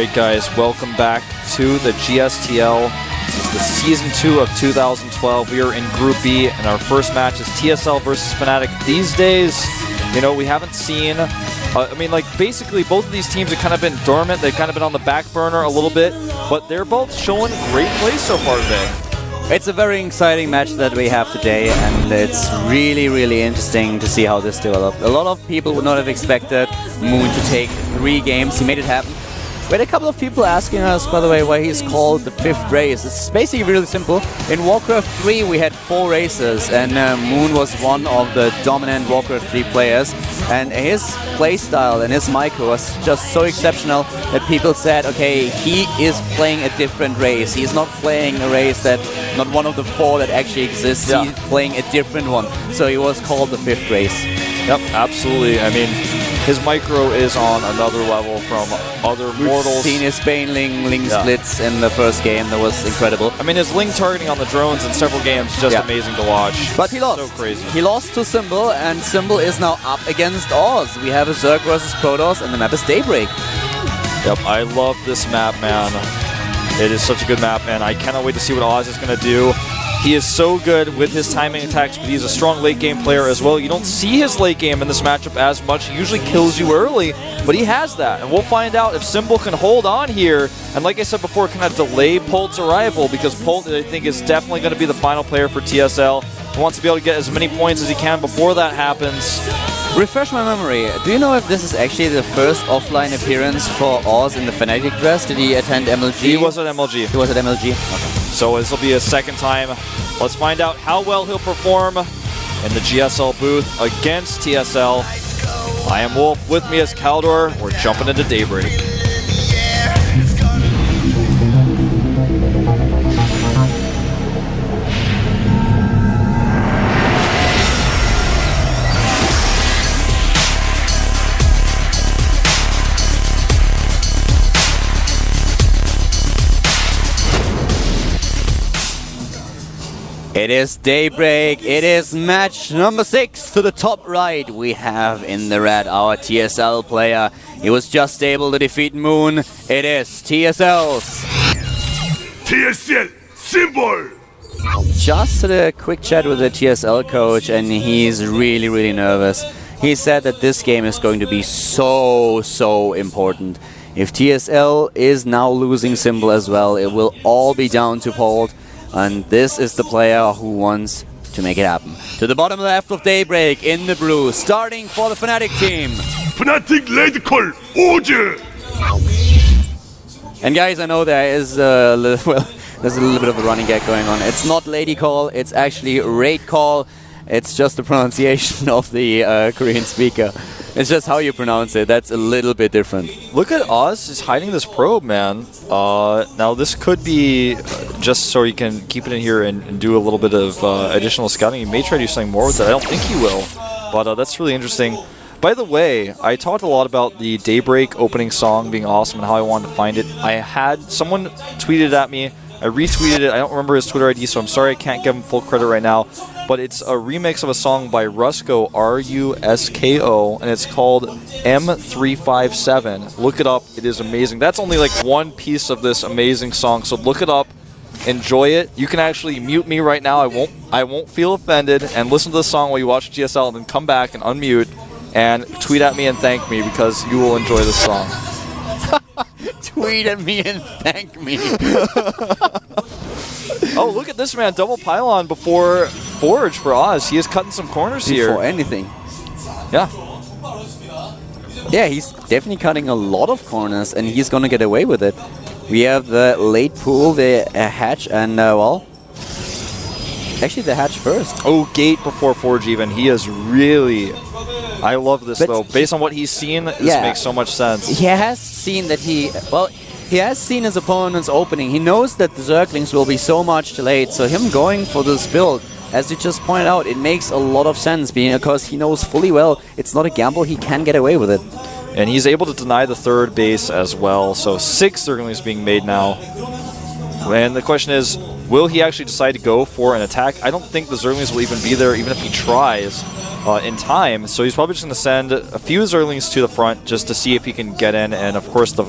Alright guys, welcome back to the GSTL. This is the Season 2 of 2012. We are in Group B, and our first match is TSL versus Fnatic. These days, you know, we haven't seen... basically both of these teams have kind of been dormant. They've kind of been on the back burner a little bit, but they're both showing great play so far today. It's a very exciting match that we have today, and it's really, really interesting to see how this developed. A lot of people would not have expected Moon to take 3 games. He made it happen. We had a couple of people asking us, by the way, why he's called the 5th race. It's basically really simple. In Warcraft 3, we had 4 races, and Moon was one of the dominant Warcraft 3 players. And his playstyle and his micro was just so exceptional that people said, okay, he is playing a different race. He's not playing a race that, not one of the 4 that actually exists. Yeah. He's playing a different one. So he was called the 5th race. Yep, absolutely. I mean, his micro is on another level from other mortals. We've seen his Bane Ling splits in the first game. That was incredible. I mean, his Ling targeting on the drones in several games, just amazing to watch. But he lost. So crazy. He lost to Symbol, and Symbol is now up against Oz. We have a Zerg versus Protoss, and the map is Daybreak. Yep, I love this map, man. It is such a good map, and I cannot wait to see what Oz is going to do. He is so good with his timing attacks, but he's a strong late game player as well. You don't see his late game in this matchup as much. He usually kills you early, but he has that. And we'll find out if Symbol can hold on here. And like I said before, kind of delay Polt's arrival, because Polt, I think, is definitely going to be the final player for TSL. He wants to be able to get as many points as he can before that happens. Refresh my memory. Do you know if this is actually the first offline appearance for Oz in the Fnatic dress? Did he attend MLG? He was at MLG. He was at MLG? Okay. So this will be his second time. Let's find out how well he'll perform in the GSL booth against TSL. I am Wolf. With me is Kaldor. We're jumping into Daybreak. It is Daybreak. It is match number 6. To the top right, we have in the red our TSL player. He was just able to defeat Moon. It is TSL's TSL Symbol. Just had a quick chat with the TSL coach, and he's really, really nervous. He said that this game is going to be so important. If TSL is now losing Symbol as well, it will all be down to Polt. And this is the player who wants to make it happen. To the bottom left of Daybreak in the blue, starting for the Fnatic team. Fnatic Lady Call, Oje! And guys, I know there is a little, there's a little bit of a running gag going on. It's not Lady Call, it's actually Raid Call. It's just the pronunciation of the Korean speaker. It's just how you pronounce it. That's a little bit different. Look at Oz just hiding this probe, man. Now this could be just so he can keep it in here and do a little bit of additional scouting. He may try to do something more with it. I don't think he will, but that's really interesting. By the way, I talked a lot about the Daybreak opening song being awesome and how I wanted to find it. I had someone tweeted at me. I retweeted it. I don't remember his Twitter ID, so I'm sorry I can't give him full credit right now. But it's a remix of a song by Rusko, R-U-S-K-O, and it's called M357. Look it up. It is amazing. That's only like one piece of this amazing song, so look it up. Enjoy it. You can actually mute me right now. I won't feel offended, and listen to the song while you watch GSL, and then come back and unmute and tweet at me and thank me, because you will enjoy this song. Tweet at me and thank me. Oh, look at this man. Double pylon before Forge for Oz. He is cutting some corners here. Before anything. Yeah. Yeah, he's definitely cutting a lot of corners, and he's going to get away with it. We have the late pool, the hatch, and, well... Actually, the hatch first. Oh, gate before Forge even. He is really... I love this, though. Based on what he's seen, this makes so much sense. He has seen that he... Well, he has seen his opponent's opening. He knows that the Zerglings will be so much delayed, so him going for this build, as you just pointed out, it makes a lot of sense, because he knows fully well it's not a gamble, he can get away with it. And he's able to deny the third base as well, so 6 Zerglings being made now. And the question is, will he actually decide to go for an attack? I don't think the Zerglings will even be there, even if he tries. in time. So he's probably just going to send a few Zerglings to the front just to see if he can get in. And of course, the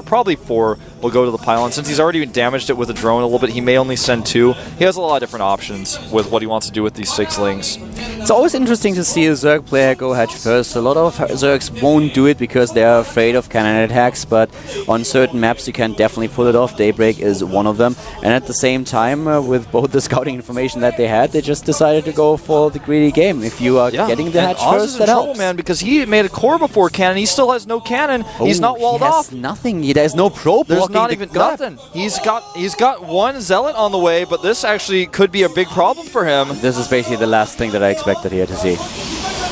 probably four, will go to the pylon. Since he's already damaged it with a drone a little bit, he may only send 2. He has a lot of different options with what he wants to do with these 6-lings. It's always interesting to see a Zerg player go hedge first. A lot of Zergs won't do it because they're afraid of cannon attacks, but on certain maps you can definitely pull it off. Daybreak is one of them. And at the same time, with both the scouting information that they had, they just decided to go for the greedy game. If you are getting the hedge Oz first, is in that trouble, helps. man, because he made a core before cannon. He still has no cannon. He's not walled he has off. Nothing. There's no probe. There's not even nothing. He's got one zealot on the way, but this actually could be a big problem for him. This is basically the last thing that I expected here to see.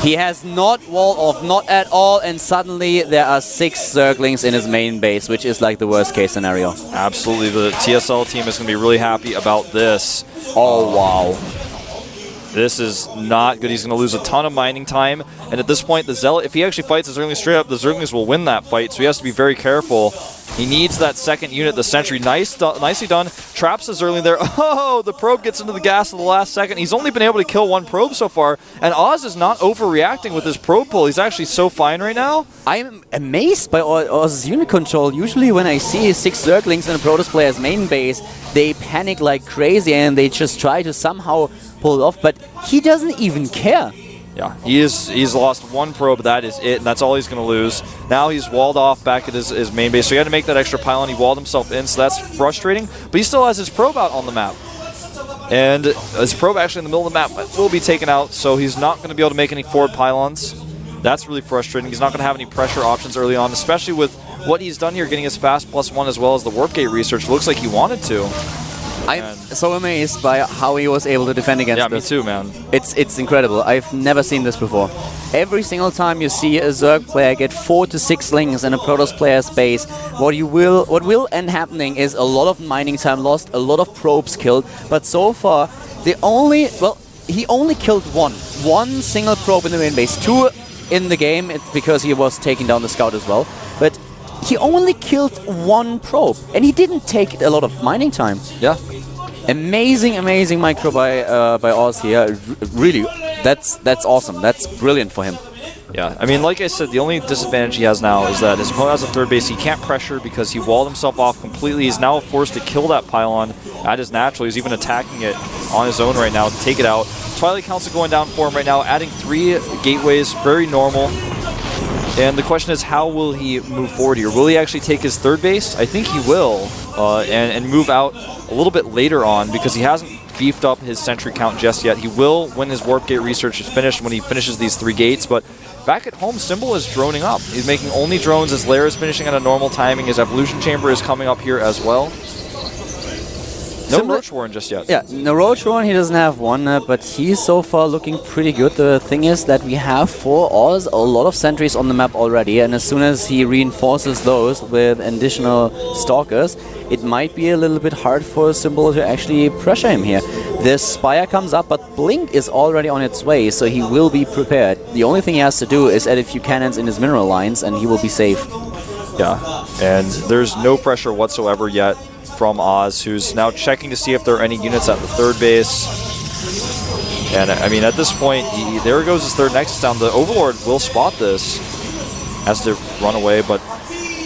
He has not walled off, not at all, and suddenly there are 6 Zerglings in his main base, which is like the worst case scenario. Absolutely, the TSL team is going to be really happy about this. Oh, wow. This is not good. He's going to lose a ton of mining time. And at this point, the Zealot, if he actually fights the Zerglings straight up, the Zerglings will win that fight. So he has to be very careful. He needs that second unit, the Sentry. Nicely done. Traps the Zergling there. Oh, the probe gets into the gas at the last second. He's only been able to kill 1 probe so far. And Oz is not overreacting with his probe pull. He's actually so fine right now. I'm amazed by Oz's unit control. Usually when I see 6 Zerglings in a Protoss player's main base, they panic like crazy and they just try to somehow pull it off. But he doesn't even care. Yeah, he's lost 1 probe, that is it, and that's all he's going to lose. Now he's walled off back at his main base, so he had to make that extra pylon. He walled himself in, so that's frustrating, but he still has his probe out on the map. And his probe actually in the middle of the map will be taken out, so he's not going to be able to make any forward pylons. That's really frustrating. He's not going to have any pressure options early on, especially with what he's done here, getting his fast +1 as well as the warp gate research. Looks like he wanted to. I'm so amazed by how he was able to defend against this. Yeah, me too, man. It's incredible. I've never seen this before. Every single time you see a Zerg player get 4 to 6 slings in a Protoss player's base, what will end happening is a lot of mining time lost, a lot of probes killed, but so far he only killed 1 single probe in the main base, 2 in the game because he was taking down the scout as well, but he only killed 1 probe, and he didn't take a lot of mining time. Yeah. Amazing micro by Oz here. Really, that's awesome. That's brilliant for him. Yeah, I mean, like I said, the only disadvantage he has now is that his opponent has a third base. He can't pressure because he walled himself off completely. He's now forced to kill that pylon at his natural. He's even attacking it on his own right now to take it out. Twilight Council going down for him right now, adding 3 gateways, very normal. And the question is, how will he move forward here? Will he actually take his third base? I think he will, and move out a little bit later on because he hasn't beefed up his sentry count just yet. He will when his warp gate research is finished, when he finishes these 3 gates, but back at home, Symbol is droning up. He's making only drones. His lair is finishing at a normal timing. His evolution chamber is coming up here as well. No Roach Warren just yet. Yeah, no Roach Warren, he doesn't have one, but he's so far looking pretty good. The thing is that we have for Oz a lot of sentries on the map already, and as soon as he reinforces those with additional stalkers, it might be a little bit hard for Symbol to actually pressure him here. The Spire comes up, but Blink is already on its way, so he will be prepared. The only thing he has to do is add a few cannons in his mineral lines, and he will be safe. Yeah, and there's no pressure whatsoever yet from Oz, who's now checking to see if there are any units at the third base. And I mean, at this point, there goes his third Nexus down. The Overlord will spot this, has to run away, but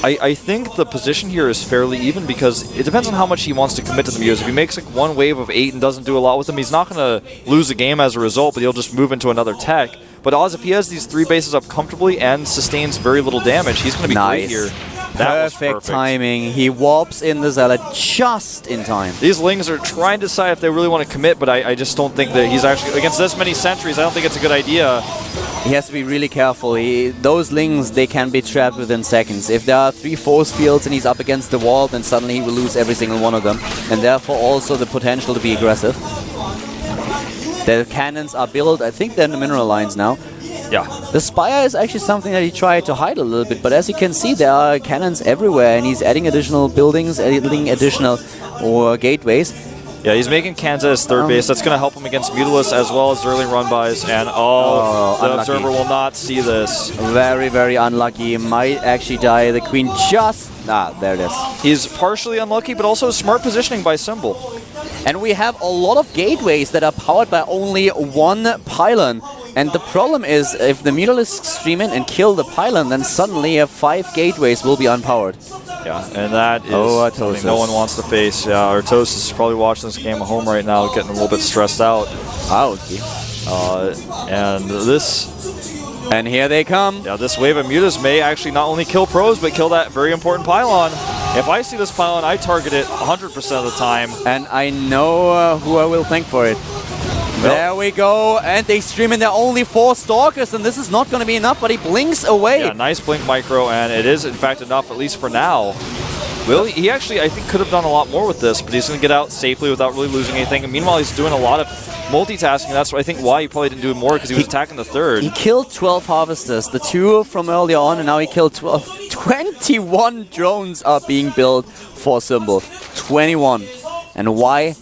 I think the position here is fairly even because it depends on how much he wants to commit to the Muse. If he makes like 1 wave of 8 and doesn't do a lot with them, he's not going to lose the game as a result, but he'll just move into another tech. But Oz, if he has these 3 bases up comfortably and sustains very little damage, he's going to be great here. That perfect timing. He warps in the Zealot just in time. These Lings are trying to decide if they really want to commit, but I just don't think that he's actually, against this many sentries, I don't think it's a good idea. He has to be really careful. Those Lings, they can be trapped within seconds. If there are 3 force fields and he's up against the wall, then suddenly he will lose every single one of them, and therefore also the potential to be aggressive. The cannons are built, I think they're in the mineral lines now. Yeah. The Spire is actually something that he tried to hide a little bit, but as you can see, there are cannons everywhere, and he's adding additional buildings, adding additional gateways. Yeah, he's making Kansas his third base. That's going to help him against Mutalisk as well as early run-bys. And, the unlucky. Observer will not see this. Very unlucky. Might actually die. The Queen just... there it is. He's partially unlucky, but also smart positioning by Symbol. And we have a lot of gateways that are powered by only 1 pylon. And the problem is, if the Mutalisks stream in and kill the pylon, then suddenly 5 gateways will be unpowered. Yeah, and that is something Artosis. no one wants to face. Yeah, Artosis is probably watching this game at home right now, getting a little bit stressed out. Ouch. And this... And here they come. Yeah, this wave of mutas may actually not only kill pros, but kill that very important pylon. If I see this pylon, I target it 100% of the time. And I know who I will thank for it. There we go, and they stream in. There are only 4 Stalkers, and this is not going to be enough, but he blinks away. Yeah, nice blink micro, and it is in fact enough, at least for now. He actually, I think, could have done a lot more with this, but he's going to get out safely without really losing anything. And meanwhile, he's doing a lot of multitasking. That's I think why he probably didn't do more, because he was attacking the third. He killed 12 Harvesters, the 2 from earlier on, and now he killed 12. 21 drones are being built for Symbol. 21. And why?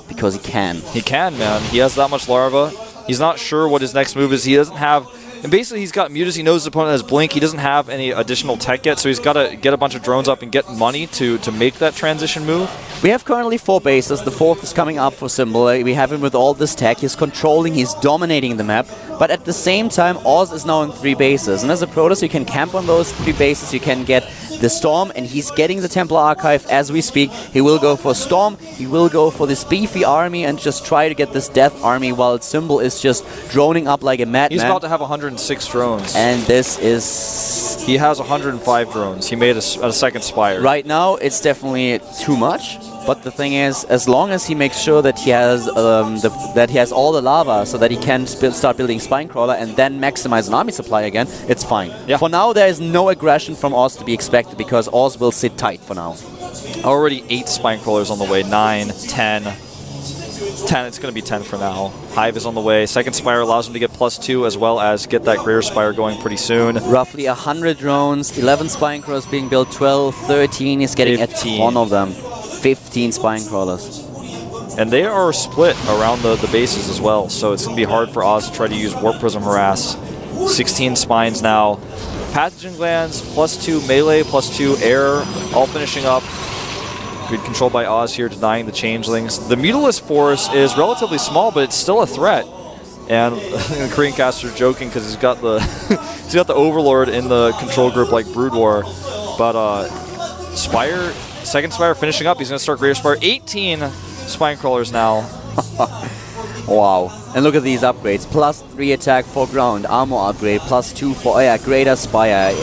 Because he can. He can, man. He has that much larva. He's not sure what his next move is. He doesn't have... And basically, he's got Mutas. He knows his opponent has Blink. He doesn't have any additional tech yet, so he's got to get a bunch of drones up and get money to make that transition move. We have currently 4 bases. The 4th is coming up for Symbol. We have him with all this tech. He's controlling, he's dominating the map. But at the same time, Oz is now in 3 bases. And as a Protoss, you can camp on those 3 bases. You can get the Storm, and he's getting the Templar Archive as we speak. He will go for Storm. He will go for this beefy army and just try to get this Death Army while Symbol is just droning up like a madman. He's about to have 106 drones. And this is... He has 105 drones. He made a second Spire. Right now, it's definitely too much. But the thing is, as long as he makes sure that he has all the lava, so that he can start building Spinecrawler and then maximize an army supply again, it's fine. Yeah. For now, there is no aggression from Oz to be expected, because Oz will sit tight for now. Already 8 Spinecrawlers on the way. 9, 10. 10, it's going to be 10 for now. Hive is on the way. Second Spire allows him to get +2, as well as get that Greater Spire going pretty soon. Roughly 100 drones, 11 Spinecrawlers being built, 12, 13. He's getting 15. A ton of them. 15 Spinecrawlers. And they are split around the bases as well, so it's going to be hard for Oz to try to use Warp Prism Harass. 16 Spines now. Pathogen Glands, +2 melee, +2 air, all finishing up. Good control by Oz here, denying the Changelings. The Mutalisk force is relatively small, but it's still a threat. And the Korean caster joking because he's got the he's got the Overlord in the control group like Brood War. But Spire, second Spire finishing up. He's going to start Greater Spire. 18 Spinecrawlers now. Wow. And look at these upgrades. +3 attack for ground, armor upgrade, +2 for Greater Spire.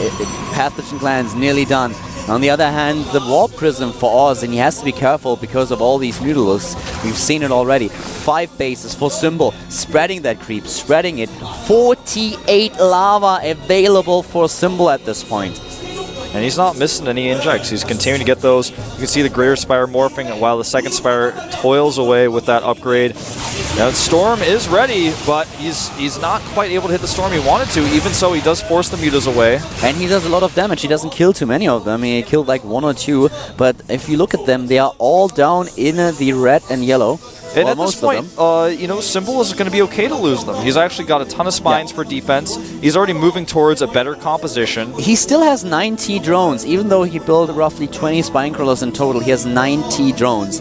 Pathogen Glands nearly done. On the other hand, the Warp Prism for Oz, and he has to be careful because of all these Mutalisks. We've seen it already. 5 bases for Symbol, spreading that creep, spreading it. 48 lava available for Symbol at this point. And he's not missing any injects. He's continuing to get those. You can see the Greater Spire morphing while the second Spire toils away with that upgrade. Now Storm is ready, but he's not quite able to hit the Storm he wanted to. Even so, he does force the Mutas away. And he does a lot of damage. He doesn't kill too many of them. He killed like 1 or 2. But if you look at them, they are all down in the red and yellow. And at this point, you know, Symbol is going to be okay to lose them. He's actually got a ton of spines for defense. He's already moving towards a better composition. He still has 90 drones. Even though he built roughly 20 Spinecrawlers in total, he has 90 drones.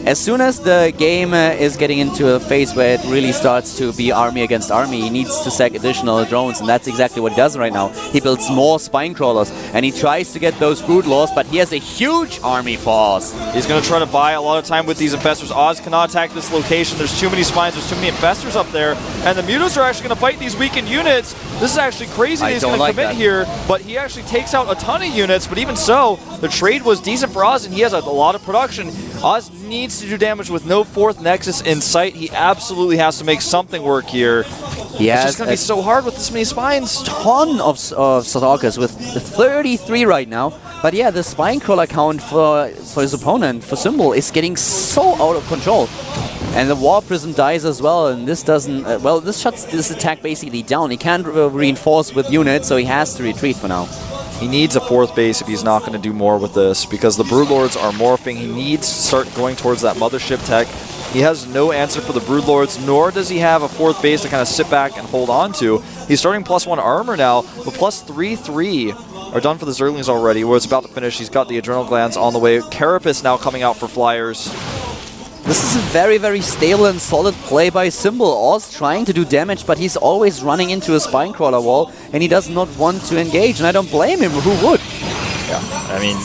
As soon as the game is getting into a phase where it really starts to be army against army, he needs to sack additional drones, and that's exactly what he does right now. He builds more Spinecrawlers, and he tries to get those Broodlords, but he has a huge army for Oz. He's going to try to buy a lot of time with these Infestors. Oz cannot attack this location. There's too many Spines, there's too many Infestors up there, and the Mutas are actually going to fight these weakened units. This is actually crazy that he's going to commit here, but he actually takes out a ton of units, but even so, the trade was decent for Oz, and he has a lot of production. Oz needs to do damage with no 4th Nexus in sight. He absolutely has to make something work here. It's just going to be so hard with this many Spines. Ton of Stalkers with 33 right now. But yeah, the Spinecrawler count for his opponent, for Symbol, is getting so out of control. And the Warp Prism dies as well, and this doesn't... well, this shuts this attack basically down. He can't reinforce with units, so he has to retreat for now. He needs a 4th base if he's not going to do more with this, because the Broodlords are morphing. He needs to start going towards that Mothership tech. He has no answer for the Broodlords, nor does he have a 4th base to kind of sit back and hold on to. He's starting +1 armor now, but +3/3 are done for the Zerglings already, where it's about to finish. He's got the Adrenal Glands on the way. Carapace now coming out for Flyers. This is a very, very stable and solid play by Symbol. Oz trying to do damage, but he's always running into a Spinecrawler wall, and he does not want to engage, and I don't blame him. Who would? Yeah, I mean,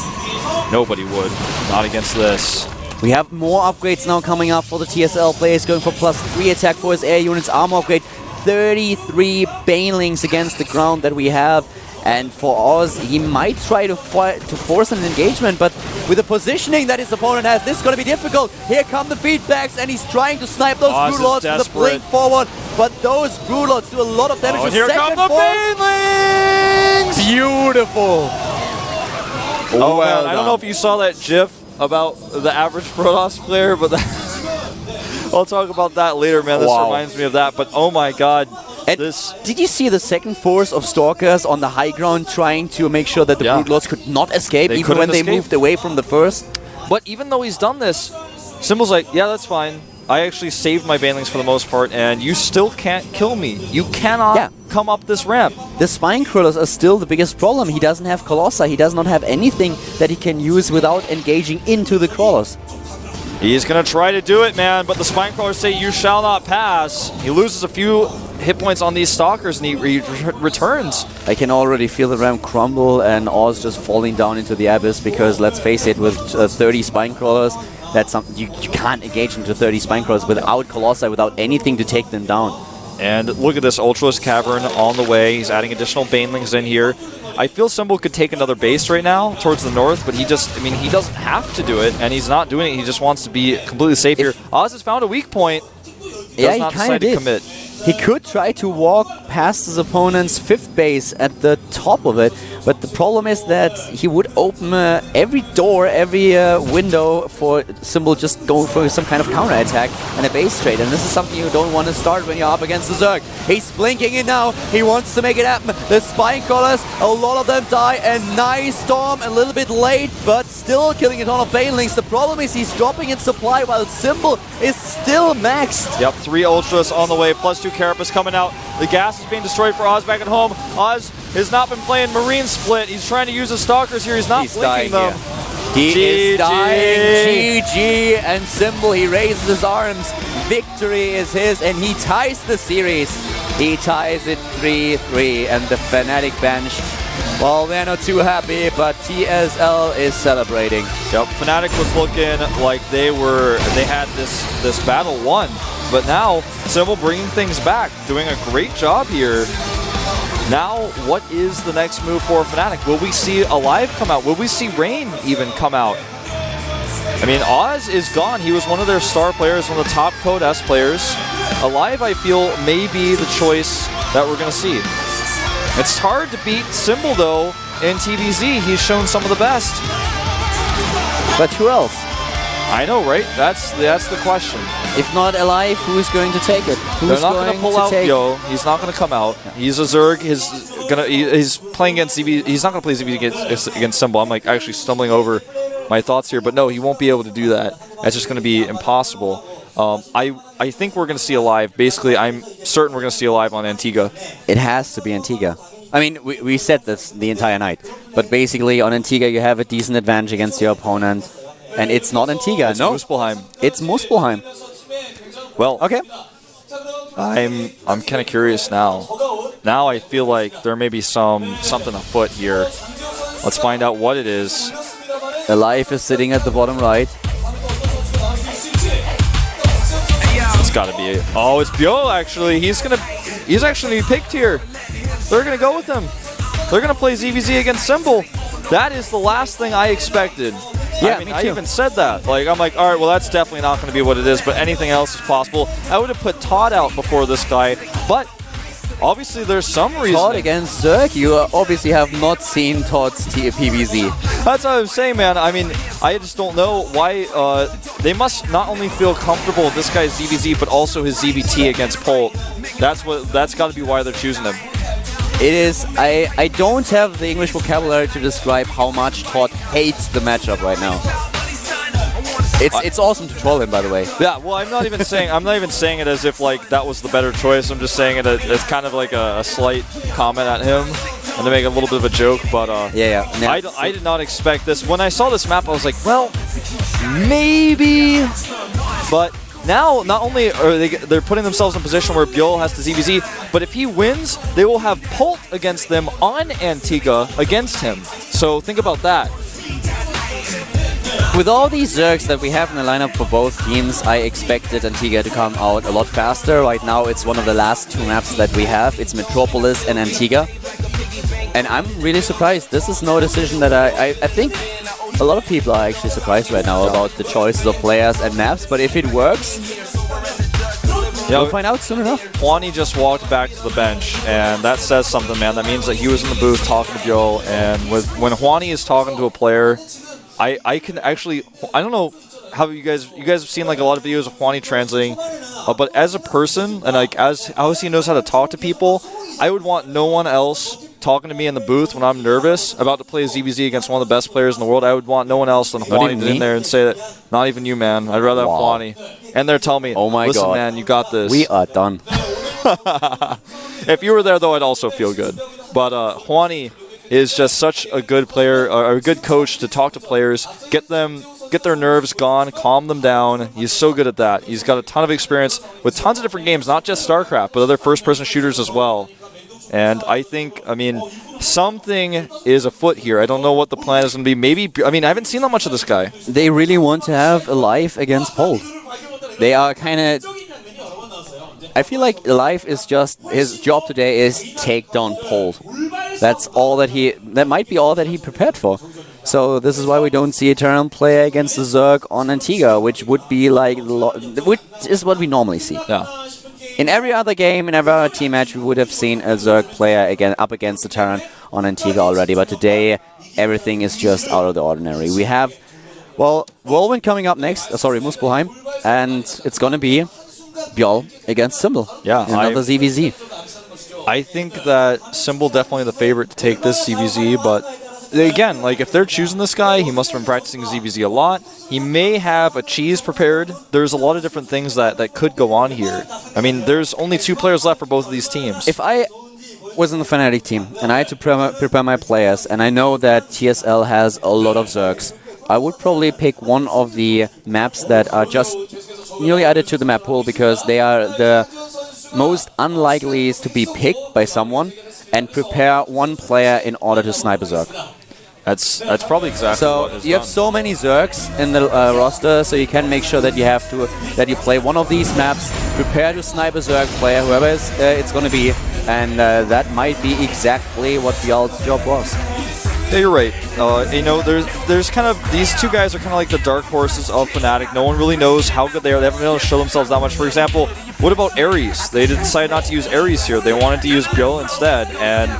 nobody would. Not against this. We have more upgrades now coming up for the TSL players, going for +3 attack for his air units, armor upgrade, 33 Banelings against the ground that we have. And for Oz, he might try to force an engagement, but with the positioning that his opponent has, this is going to be difficult. Here come the feedbacks, and he's trying to snipe those Oz Broodlords with the blink forward, but those Broodlords do a lot of damage. Oh, and here come the Banelings! Beautiful! Oh, well man, I don't know if you saw that GIF about the average Protoss player, but I'll talk about that later, man. This reminds me of that, but oh my god. And did you see the second force of Stalkers on the high ground trying to make sure that the Broodlords could not escape, even when they moved away from the first? But even though he's done this, Symbol's like, yeah, that's fine. I actually saved my Banelings for the most part, and you still can't kill me. You cannot come up this ramp. The Spinecrawlers are still the biggest problem. He doesn't have Colossi. He does not have anything that he can use without engaging into the Crawlers. He's going to try to do it, man, but the Spinecrawlers say, you shall not pass. He loses a few hit points on these Stalkers, and he returns. I can already feel the ramp crumble, and Oz just falling down into the abyss, because, let's face it, with 30 Spinecrawlers, that's something you can't engage into 30 Spinecrawlers without Colossi, without anything to take them down. And look at this Ultralisk Cavern on the way. He's adding additional Banelings in here. I feel Symbol could take another base right now towards the north, but he just, I mean, he doesn't have to do it, and he's not doing it. He just wants to be completely safe here. Oz has found a weak point. Yeah, he kind of did. Commit. He could try to walk past his opponent's 5th base at the top of it, but the problem is that he would open every door, every window for Symbol just going for some kind of counter-attack and a base trade, and this is something you don't want to start when you're up against the Zerg. He's blinking in now, he wants to make it happen. The Spinecrawlers, a lot of them die, and nice Storm, a little bit late, but still killing a ton of Banelings. The problem is he's dropping in supply while Symbol is still maxed. Yep, 3 Ultras on the way, +2 Carapace coming out. The gas is being destroyed for Oz back at home. Oz has not been playing Marine Split. He's trying to use his Stalkers here. He's not blinking them. He is dying. GG. And Symbol, he raises his arms. Victory is his, and he ties the series. He ties it 3-3, and the Fnatic bench, well, they're not too happy, but TSL is celebrating. Yep, Fnatic was looking like they had this battle won, but now Symbol bringing things back, doing a great job here. Now, what is the next move for Fnatic? Will we see Alive come out? Will we see Rain even come out? I mean, Oz is gone. He was one of their star players, one of the top Code S players. Alive, I feel, may be the choice that we're going to see. It's hard to beat Symbol, though, in TVZ. He's shown some of the best. But who else? I know, right? That's the question. If not Alive, who's going to take it? They're not going to pull out Yo. He's not going to come out. Yeah. He's a Zerg. He's playing against ZB. He's not going to play ZB against Symbol. I'm like actually stumbling over my thoughts here, but no, he won't be able to do that. That's just going to be impossible. I think we're going to see Alive. Basically, I'm certain we're going to see Alive on Antigua. It has to be Antigua. I mean, we said this the entire night, but basically on Antigua you have a decent advantage against your opponent, and it's not Antigua. It's Muspelheim. It's Muspelheim. Well, okay. I'm kind of curious now. Now I feel like there may be something afoot here. Let's find out what it is. Alive is sitting at the bottom right. It's got to be it. Oh, it's Bio actually. He's actually picked here. They're gonna go with him. They're gonna play ZVZ against Symbol. That is the last thing I expected. Yeah, I mean, I even said that. Like, I'm like, all right, well, that's definitely not going to be what it is, but anything else is possible. I would have put Todd out before this guy, but obviously there's some reason. Todd against Zerg? You obviously have not seen Todd's PVZ. That's what I'm saying, man. I mean, I just don't know why they must not only feel comfortable with this guy's ZVZ, but also his ZVT against Polt. That's got to be why they're choosing him. It is. I don't have the English vocabulary to describe how much Todd hates the matchup right now. It's awesome to troll him, by the way. Yeah. Well, I'm not even saying it as if like that was the better choice. I'm just saying it as kind of like a slight comment at him. and to make a little bit of a joke, but Yeah. I did not expect this. When I saw this map, I was like, well, maybe. But now, not only are they're putting themselves in a position where Bjol has to ZVZ, but if he wins, they will have Pult against them on Antigua against him. So think about that. With all these Zergs that we have in the lineup for both teams, I expected Antigua to come out a lot faster. Right now, it's one of the last two maps that we have. It's Metropolis and Antigua. And I'm really surprised. This is no decision that I think a lot of people are actually surprised right now about the choices of players and maps. But if it works, we'll find out soon enough. Hwani just walked back to the bench, and that says something, man. That means that he was in the booth talking to Bjol, and when Hwani is talking to a player, I can actually, I don't know how you guys have seen like a lot of videos of Hwani translating, but as a person and like as he knows how to talk to people, I would want no one else talking to me in the booth when I'm nervous about to play ZVZ against one of the best players in the world. I would want no one else than Hwani to get in there and say that, not even you, man. I'd rather have Hwani. And they're telling me, oh my listen, God, man, you got this. We are done. If you were there, though, I'd also feel good. But Hwani is just such a good player, or a good coach to talk to players, get their nerves gone, calm them down. He's so good at that. He's got a ton of experience with tons of different games, not just StarCraft, but other first-person shooters as well. And I think, I mean, something is afoot here. I don't know what the plan is going to be. Maybe, I mean, I haven't seen that much of this guy. They really want to have a life against Pole. They are kind of... I feel like life is just... His job today is take down Pole. That's all that he... That might be all that he prepared for. So this is why we don't see Eternal play against the Zerg on Antigua, which would be like... Which is what we normally see. Yeah. In every other game, in every other team match, we would have seen a Zerg player up against the Terran on Antigua already. But today, everything is just out of the ordinary. We have, well, Whirlwind coming up next. Sorry, Muspelheim. And it's going to be Bjol against Symbol. Yeah. Another ZVZ. I think that Symbol definitely the favorite to take this ZVZ, but again, like if they're choosing this guy, he must have been practicing ZVZ a lot. He may have a cheese prepared. There's a lot of different things that could go on here. I mean, there's only 2 players left for both of these teams. If I was in the Fnatic team and I had to prepare my players, and I know that TSL has a lot of Zergs, I would probably pick one of the maps that are just newly added to the map pool because they are the most unlikely to be picked by someone, and prepare one player in order to snipe a Zerg. That's probably exactly what is So you have so many Zergs in the roster, so you can make sure that you play one of these maps, prepare to snipe a Zerg player, whoever it's going to be, and that might be exactly what Bjol's job was. Yeah, you're right. You know, there's kind of, these 2 guys are kind of like the dark horses of Fnatic. No one really knows how good they are. They haven't been able to show themselves that much. For example, what about Ares? They decided not to use Ares here. They wanted to use Bjol instead, and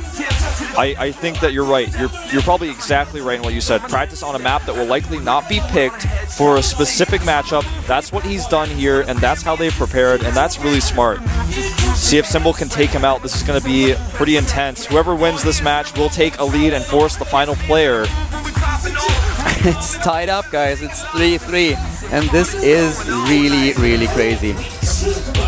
I think that you're right. You're probably exactly right in what you said. Practice on a map that will likely not be picked for a specific matchup. That's what he's done here, and that's how they've prepared, and that's really smart. See if Symbol can take him out. This is going to be pretty intense. Whoever wins this match will take a lead and force the final player. It's tied up, guys. It's 3-3, and this is really, really crazy.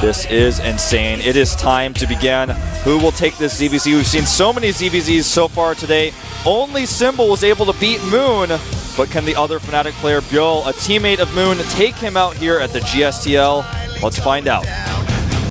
This is insane. It is time to begin. Who will take this ZVZ? We've seen so many ZVZs so far today. Only Symbol was able to beat Moon, but can the other Fnatic player, Bjol, a teammate of Moon, take him out here at the GSTL? Let's find out.